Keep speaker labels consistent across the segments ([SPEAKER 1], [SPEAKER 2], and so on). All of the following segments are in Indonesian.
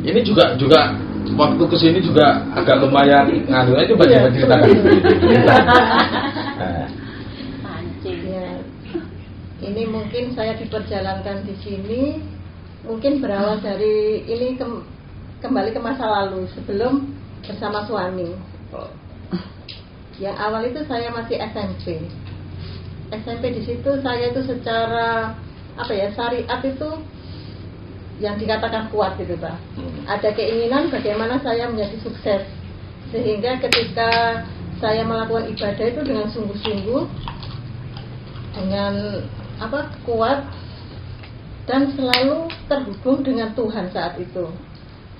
[SPEAKER 1] Ini juga waktu kesini juga agak lumayan ngaruhnya, coba ceritakan.
[SPEAKER 2] Pancing ya. Ini mungkin saya diperjalankan di sini, mungkin berawal dari ini kembali ke masa lalu sebelum bersama suami. Yang awal itu saya masih SMP di situ saya itu secara syariat itu yang dikatakan kuat gitu Pak. Ada keinginan bagaimana saya menjadi sukses, sehingga ketika saya melakukan ibadah itu dengan sungguh-sungguh, dengan kuat dan selalu terhubung dengan Tuhan saat itu.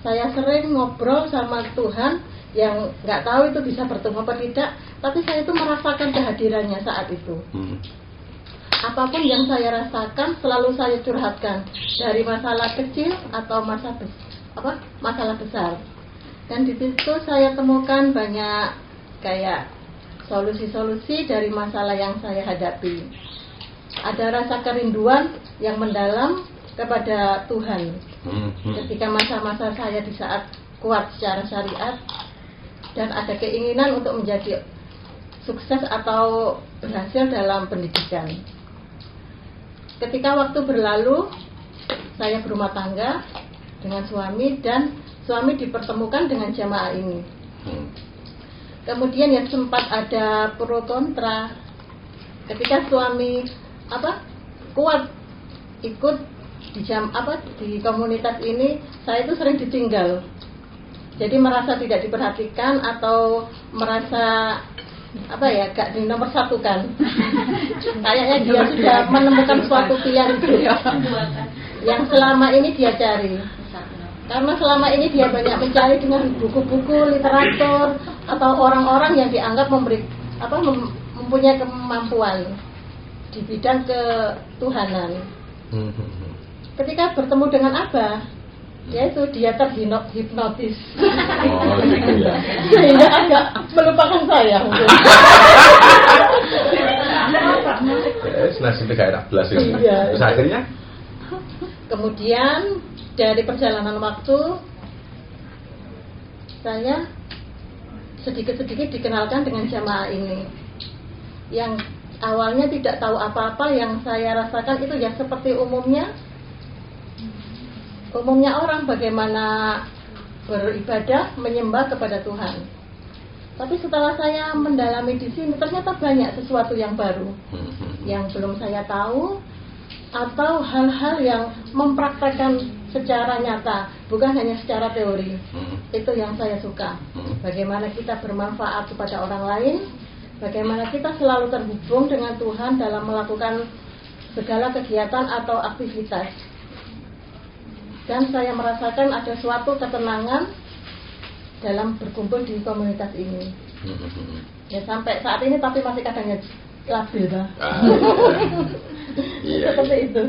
[SPEAKER 2] Saya sering ngobrol sama Tuhan yang nggak tahu itu bisa bertemu apa tidak, tapi saya itu merasakan kehadirannya saat itu. Apapun yang saya rasakan selalu saya curhatkan, dari masalah kecil atau masalah besar. Dan di situ saya temukan banyak kayak solusi-solusi dari masalah yang saya hadapi. Ada rasa kerinduan yang mendalam kepada Tuhan. Ketika masa-masa saya di saat kuat secara syariat dan ada keinginan untuk menjadi sukses atau berhasil dalam pendidikan. Ketika waktu berlalu, saya berumah tangga dengan suami dan suami dipertemukan dengan jamaah ini. Kemudian yang sempat ada pro kontra. Ketika suami kuat ikut di komunitas ini, saya itu sering ditinggal. Jadi merasa tidak diperhatikan atau merasa gak nomor satukan. Kayaknya dia sudah menemukan suatu pilihan hidup yang selama ini dia cari. Karena selama ini dia banyak mencari dengan buku-buku, literatur atau orang-orang yang dianggap mempunyai kemampuan di bidang ketuhanan. Ketika bertemu dengan Abah, dia terhipnotis.
[SPEAKER 1] Gitu ya.
[SPEAKER 2] Sehingga agak melupakan saya.
[SPEAKER 1] Nasibnya kayak enak belas gitu. Terus akhirnya?
[SPEAKER 2] Kemudian dari perjalanan waktu, saya sedikit-sedikit dikenalkan dengan jamaah ini. Yang awalnya tidak tahu apa-apa, yang saya rasakan itu ya seperti umumnya orang bagaimana beribadah, menyembah kepada Tuhan. Tapi setelah saya mendalami di sini, ternyata banyak sesuatu yang baru yang belum saya tahu, atau hal-hal yang mempraktekkan secara nyata, bukan hanya secara teori. Itu yang saya suka. Bagaimana kita bermanfaat kepada orang lain, bagaimana kita selalu terhubung dengan Tuhan dalam melakukan segala kegiatan atau aktivitas. Dan saya merasakan ada suatu ketenangan dalam berkumpul di komunitas ini. Ya sampai saat ini tapi masih kadang labil Pak.
[SPEAKER 1] Iya.
[SPEAKER 2] Seperti itu.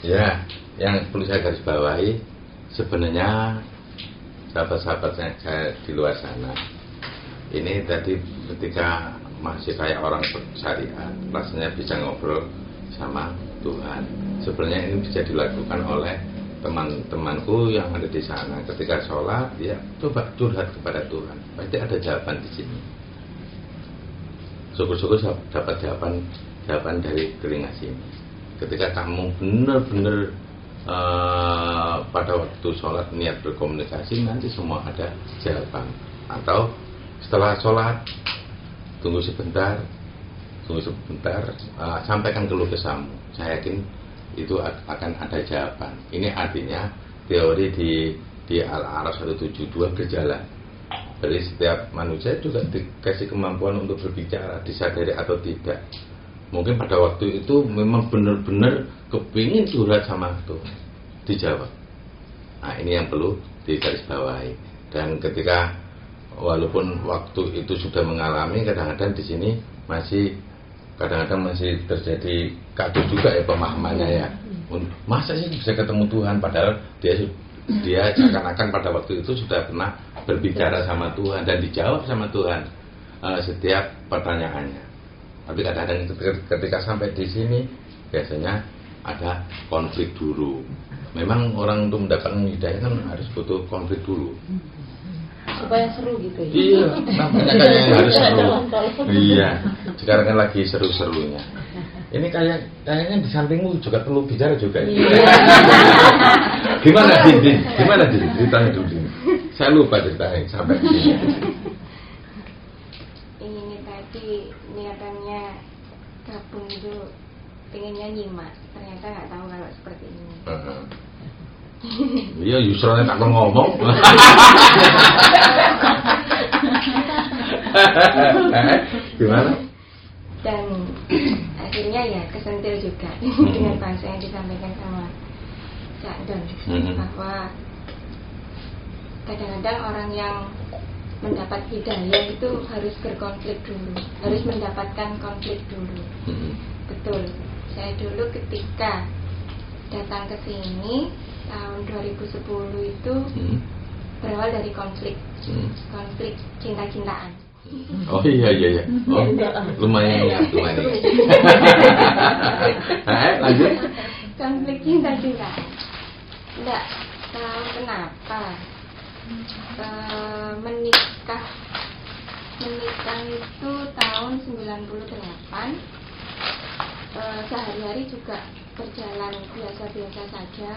[SPEAKER 1] Ya, yang perlu saya garis bawahi, sebenarnya sahabat-sahabat saya di luar sana, ini tadi ketika masih kayak orang syariat, rasanya bisa ngobrol sama Tuhan. Sebenarnya ini bisa dilakukan oleh teman-temanku yang ada di sana. Ketika sholat, ya coba curhat kepada Tuhan. Pasti ada jawaban di sini. Syukur-syukur dapat jawaban dari telinga sini. Ketika kamu benar-benar pada waktu sholat niat berkomunikasi, nanti semua ada jawaban. Atau setelah sholat, tunggu sebentar, sampaikan keluh kesahmu. Saya yakin itu akan ada jawaban. Ini artinya teori di Al-A'raf 172 berjalan. Jadi setiap manusia juga dikasih kemampuan untuk berbicara, disadari atau tidak. Mungkin pada waktu itu memang benar-benar kepingin curhat sama Tuhan, dijawab. Nah ini yang perlu digarisbawahi. Dan ketika walaupun waktu itu sudah mengalami, kadang-kadang di sini masih terjadi kaget juga ya pemahamannya ya. Masa sih bisa ketemu Tuhan, padahal dia seakan-akan pada waktu itu sudah pernah berbicara sama Tuhan dan dijawab sama Tuhan setiap pertanyaannya. Tapi kadang-kadang ketika sampai di sini biasanya ada konflik dulu. Memang orang untuk mendapatkan hidayah kan harus butuh konflik dulu.
[SPEAKER 2] Supaya seru gitu ya.
[SPEAKER 1] Iya, makanya kayaknya harus seru. Iya, sekarang kan lagi seru-serunya. Ini kayaknya di sampingmu juga perlu bicara juga.
[SPEAKER 2] Iya.
[SPEAKER 1] Gimana Din? Gimana Din? Ceritanya dulu Din. Saya lupa ceritanya sampai di sini.
[SPEAKER 3] Ini tadi niatannya gabung itu pengennya nyimak, ternyata nggak tahu kalau seperti ini.
[SPEAKER 1] Iya, Yusranya tak ngomong. Gimana?
[SPEAKER 3] Dan akhirnya ya kesentil juga dengan bahasa yang disampaikan sama Cak Don, bahwa kadang-kadang orang yang mendapat hidayah itu harus berkonflik dulu, harus mendapatkan konflik dulu. Betul, saya dulu ketika datang ke sini tahun 2010 itu berawal dari konflik cinta-cintaan.
[SPEAKER 1] Oh iya. Oh, lumayan ya. Lanjut.
[SPEAKER 3] Konflik cinta-cintaan. Enggak tahu kenapa menikah itu tahun 98. Sehari-hari juga berjalan biasa-biasa saja.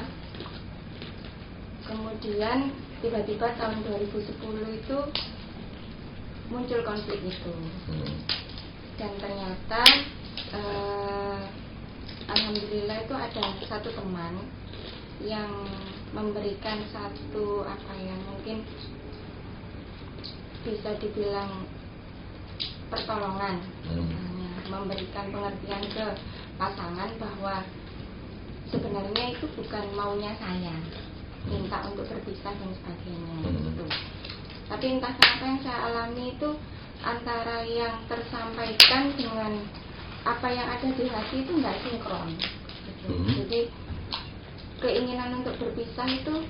[SPEAKER 3] Kemudian tiba-tiba tahun 2010 itu muncul konflik itu. Dan ternyata alhamdulillah itu ada satu teman yang memberikan satu mungkin bisa dibilang pertolongan, memberikan pengertian ke pasangan bahwa sebenarnya itu bukan maunya saya, minta untuk berpisah dan sebagainya gitu. Tapi entah kenapa yang saya alami itu antara yang tersampaikan dengan apa yang ada di hati itu nggak sinkron gitu. Jadi keinginan untuk berpisah itu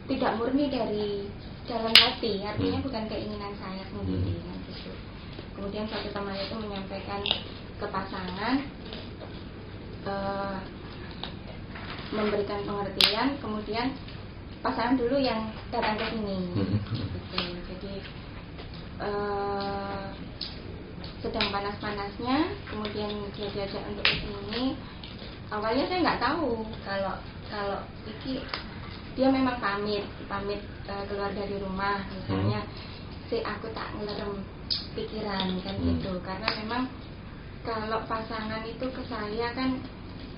[SPEAKER 3] tidak murni dari dalam hati, artinya bukan keinginan saya sendiri gitu. Kemudian satu teman itu menyampaikan ke pasangan, memberikan pengertian, kemudian pasangan dulu yang datang ke sini gitu. Jadi sedang panas-panasnya, kemudian dia diajak untuk ke sini. Awalnya saya nggak tahu kalau iki dia memang pamit keluar dari rumah, misalnya aku tak ngelerem pikiran kan gitu, karena memang kalau pasangan itu ke saya kan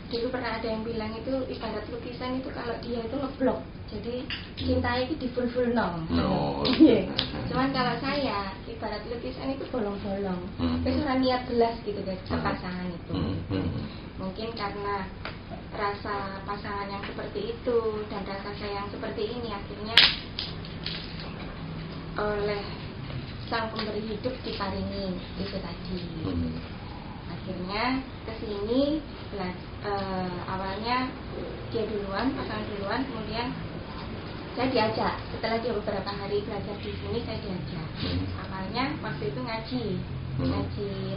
[SPEAKER 3] dulu pernah ada yang bilang itu ibarat lukisan itu kalau dia itu ngeblok, jadi cintanya itu di full nong. Cuman kalau saya ibarat lukisan itu bolong-bolong, terus orang niat belas gitu guys ke pasangan itu. Mungkin karena rasa pasangan yang seperti itu dan rasa sayang seperti ini, akhirnya oleh sang pemberi hidup diparingi itu tadi. Akhirnya kesini awalnya dia duluan, pasangan duluan, kemudian saya diajak. Setelah dia beberapa hari belajar di sini, saya diajak. Awalnya waktu itu ngaji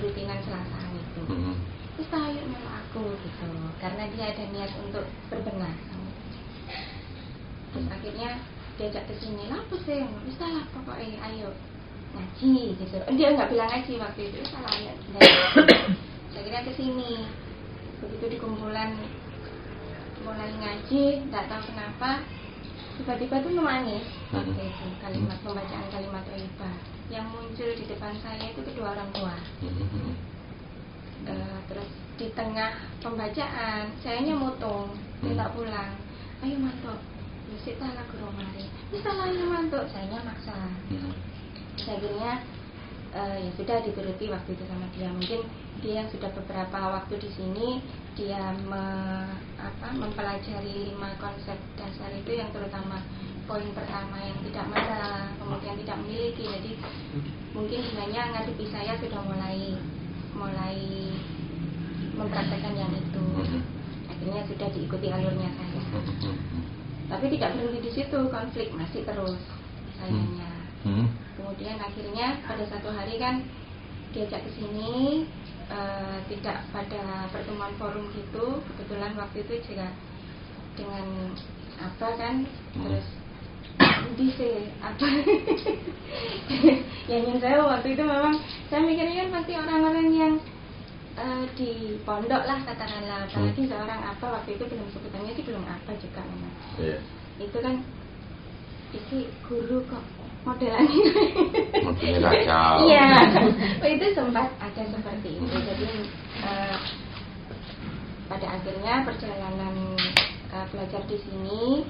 [SPEAKER 3] rutinan Selasa itu. Terus ayo melok aku gitu, karena dia ada niat untuk berbenah. Terus akhirnya diajak ke sini, apa sih? Bisa lah pokoknya, ayo ngaji gitu. Dia nggak bilang ngaji waktu itu, salah ya. Akhirnya ke sini. Begitu di kumpulan mulai ngaji, nggak tahu kenapa tiba-tiba tuh nangis. Itu kalimat pembacaan kalimat thayyibah yang muncul di depan saya itu kedua orang tua. Terus di tengah pembacaan sayanya motong, minta pulang. Ayo mantuk, mesti salah guru mari. Bisa lah ya mantuk, sayanya maksa. Akhirnya ya sudah dituruti waktu itu sama dia. Mungkin dia yang sudah beberapa waktu di sini, dia mempelajari 5 konsep dasar itu, yang terutama poin pertama yang tidak marah, kemudian tidak memiliki. Jadi mungkin sebenarnya ngadepi saya sudah mulai mempraktekkan yang itu. Akhirnya sudah diikuti alurnya saya. Tapi tidak berhenti di situ, konflik masih terus sayangnya. Kemudian akhirnya pada satu hari kan diajak ke sini, tidak pada pertemuan forum gitu. Kebetulan waktu itu juga dengan apa kan, terus bisa apa ya yang saya waktu itu memang saya mikirnya kan pasti orang-orang yang di pondok lah katakanlah, apalagi seorang apa waktu itu belum sebutannya sih belum apa juga memang. Itu kan isi guru kok modelannya
[SPEAKER 1] kacau.
[SPEAKER 3] Iya, itu sempat ada seperti itu. Jadi pada akhirnya perjalanan belajar di sini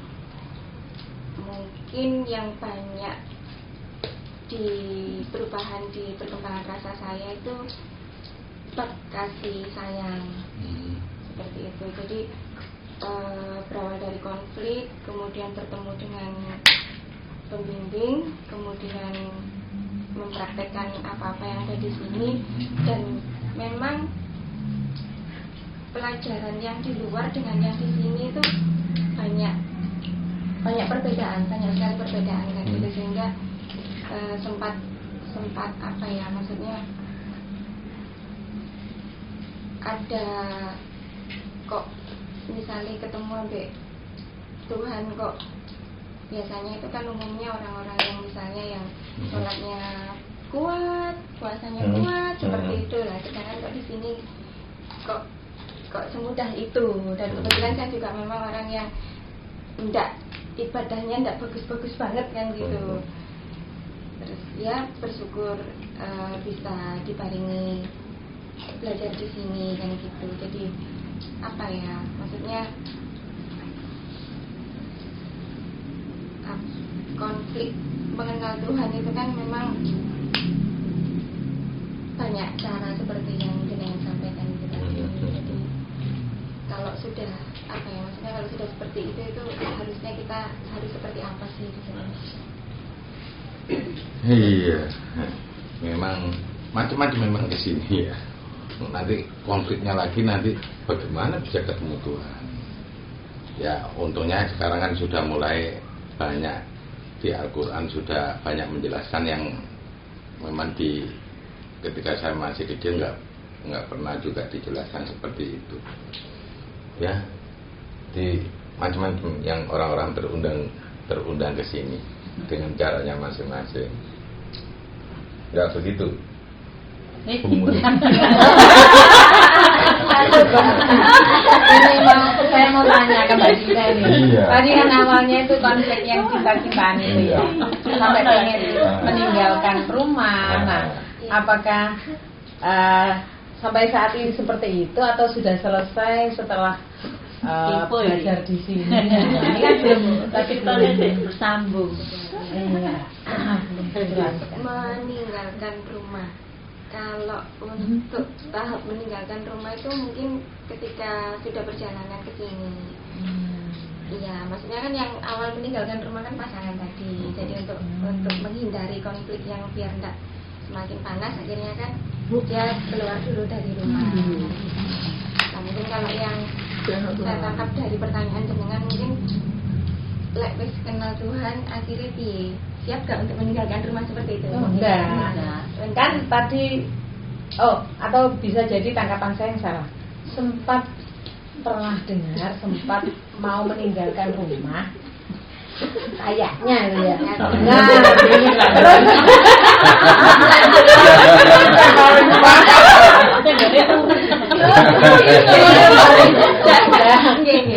[SPEAKER 3] mungkin yang banyak di perubahan di perkembangan rasa saya itu kasih sayang seperti itu. Jadi berawal dari konflik, kemudian bertemu dengan pembimbing, kemudian mempraktekkan apa-apa yang ada di sini, dan memang pelajaran yang di luar dengan yang di sini itu banyak perbedaan, banyak sekali perbedaan kan gitu, sehingga sempat apa ya, maksudnya ada kok misalnya ketemu ambek Tuhan kok biasanya itu kan umumnya orang-orang yang misalnya yang sholatnya kuat, puasanya kuat seperti itu lah, sedangkan kok di sini kok semudah itu. Dan kebetulan saya juga memang orang yang ibadahnya enggak bagus-bagus banget kan gitu. Terus ya bersyukur bisa diparingi belajar di sini kan gitu. Jadi apa ya, maksudnya konflik mengenal Tuhan itu kan memang banyak cara seperti yang jenengan sampaikan itu tadi. Jadi kalau sudah apa ya, maksudnya kalau sudah seperti itu harusnya kita harus seperti apa sih di sini?
[SPEAKER 1] Iya, memang macam-macam memang ke sini ya. Nanti konfliknya lagi, nanti bagaimana bisa ketemu Tuhan. Ya untungnya sekarang kan sudah mulai banyak di Al-Quran, sudah banyak menjelaskan yang memang ketika saya masih kecil nggak pernah juga dijelaskan seperti itu. Ya, di macam-macam yang orang-orang terundang ke sini dengan caranya masing-masing. Ya begitu.
[SPEAKER 4] Ini saya mau tanya ke Mbak Dina ini. Tadi kan awalnya itu konflik yang simpan-simpan itu ya, sampai pengen meninggalkan rumah. Nah, apakah sampai saat ini seperti itu atau sudah selesai setelah belajar di sini? Ini kan belum, tapi belum bersambung. Iya.
[SPEAKER 3] Meninggalkan rumah. Kalau untuk tahap meninggalkan rumah itu mungkin ketika sudah perjalanan ke sini. Iya, maksudnya kan yang awal meninggalkan rumah kan pasangan tadi. Jadi untuk menghindari konflik yang biar tidak semakin panas, akhirnya kan dia keluar dulu dari rumah. Nah, mungkin kalau yang saya tangkap dari pertanyaan jenengan, mungkin lek wis kenal Tuhan akhirnya siap gak untuk meninggalkan rumah seperti itu?
[SPEAKER 4] Enggak. Kan tadi atau bisa jadi tangkapan saya yang salah. Sempat pernah dengar sempat mau meninggalkan rumah. Kayaknya ya. Nah,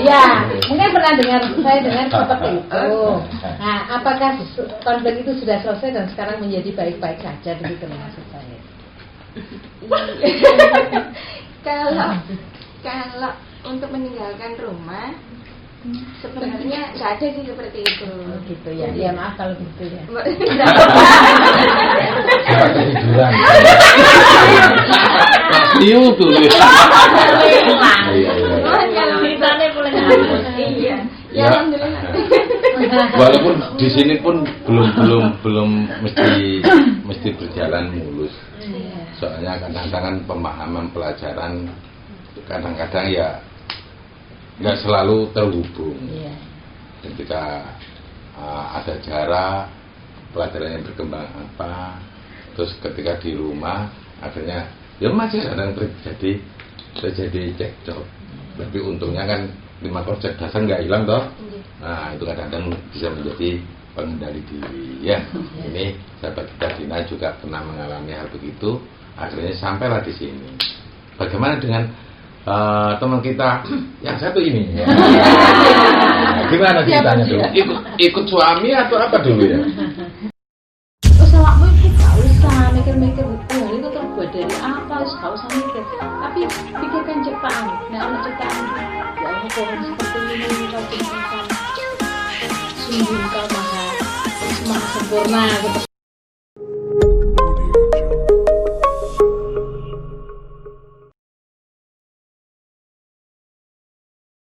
[SPEAKER 4] ya, mungkin pernah saya dengar seperti itu. Nah, apakah konflik itu sudah selesai dan sekarang menjadi baik-baik saja, begitu maksud saya?
[SPEAKER 3] Kalau untuk meninggalkan rumah sebenarnya nggak ada sih seperti itu.
[SPEAKER 4] Gitu ya. Ya maaf kalau gitu ya.
[SPEAKER 1] Tiu tuh.
[SPEAKER 3] Iya. Ya alhamdulillah.
[SPEAKER 1] Walaupun di sini pun belum mesti berjalan mulus. Soalnya kadang-kadang pemahaman pelajaran kadang-kadang ya nggak selalu terhubung. Ketika ada jarak, pelajarannya berkembang apa, terus ketika di rumah akhirnya ya masih kadang terjadi cekcok. Tapi untungnya kan 5 kecerdasan nggak hilang toh.
[SPEAKER 3] Iya.
[SPEAKER 1] Nah itu kadang-kadang bisa menjadi pengendali diri ya. Ini sahabat kita Dina juga pernah mengalami hal begitu, akhirnya sampailah di sini. Bagaimana dengan teman kita yang satu ini? Ya. Nah, gimana ceritanya dulu? Ikut suami atau apa dulu ya?
[SPEAKER 4] Terus awakmu itu gak usah mikir-mikir hubungan itu terbuat dari apa, terus gak usah mikir. Tapi pikirkan ciptaan. Nah, ada ciptaan itu. Ya Allah, pohon seperti ini kau ciptakan. Sungguh kau maha sempurna gitu.